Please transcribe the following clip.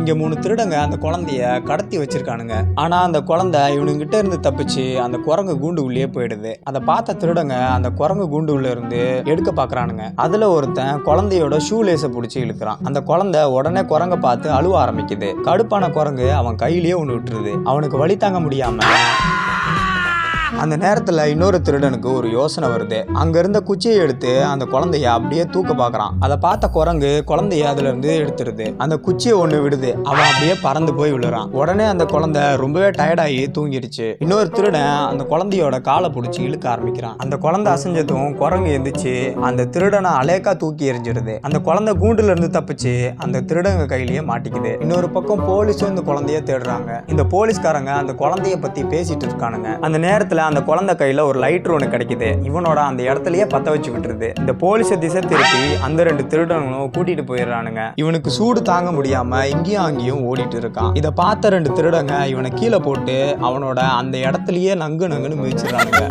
இங்க 3 திருடங்க அந்த குழந்தைய கடத்தி வச்சிருக்கானுங்க. ஆனா அந்த குழந்தை இவனுங்கிட்ட இருந்து தப்பிச்சு அந்த குரங்கு கூண்டு உள்ளே போயிடுது. அதை பார்த்த திருடங்க அந்த குரங்கு கூண்டு உள்ள இருந்து எடுக்க பாக்குறானுங்க. அதுல ஒருத்தன் குழந்தையோட ஷூ லேஸை பிடிச்சி இழுக்கிறான். அந்த குழந்தை உடனே குரங்க பார்த்து அழுவ ஆரம்பிக்குது. கடுப்பான குரங்கு அவன் கையிலேயே ஒண்ணு விட்டுருது. அவனுக்கு வலி தாங்க முடியாம அந்த நேரத்துல இன்னொரு திருடனுக்கு ஒரு யோசனை வருது. அங்க இருந்த குச்சியை எடுத்து அந்த குழந்தைய அப்படியே தூக்க பாக்குறான். அதை பார்த்த குரங்கு குழந்தைய அதுல இருந்து எடுத்துருது. அந்த குச்சியை ஒண்ணு விடுது. அவன் அப்படியே பறந்து போய் விழுறான். உடனே அந்த குழந்தை ரொம்பவே டயர்டாகி தூங்கிடுச்சு. இன்னொரு திருடன் அந்த குழந்தையோட காலை பிடிச்சி இழுக்க ஆரம்பிக்கிறான். அந்த குழந்தை அசைஞ்சதும் குரங்கு எந்திரிச்சு அந்த திருடனை அலேக்கா தூக்கி எரிஞ்சிருது. அந்த குழந்தை கூண்டுல இருந்து தப்பிச்சு அந்த திருடங்க கையிலேயே மாட்டிக்குது. இன்னொரு பக்கம் போலீஸும் இந்த குழந்தைய தேடுறாங்க. இந்த போலீஸ்காரங்க அந்த குழந்தைய பத்தி பேசிட்டு இருக்கானுங்க. அந்த நேரத்துல அந்த குழந்தை கையில ஒரு லைட்டர் ஒன்று கிடைக்குது. இவனோட அந்த இடத்துலயே பத்த வச்சு விட்டுருது. இந்த போலீஸை திசை திருப்பி அந்த 2 திருடனும் கூட்டிட்டு போயிடுறானுங்க. இவனுக்கு சூடு தாங்க முடியாம இங்கேயும் அங்கேயும் ஓடிட்டு இருக்கான். இதை பார்த்த 2 திருடங்க இவனை கீழே போட்டு அவனோட அந்த இடத்துலயே நங்கு நங்குன்னு மிதிச்சிடறானுங்க.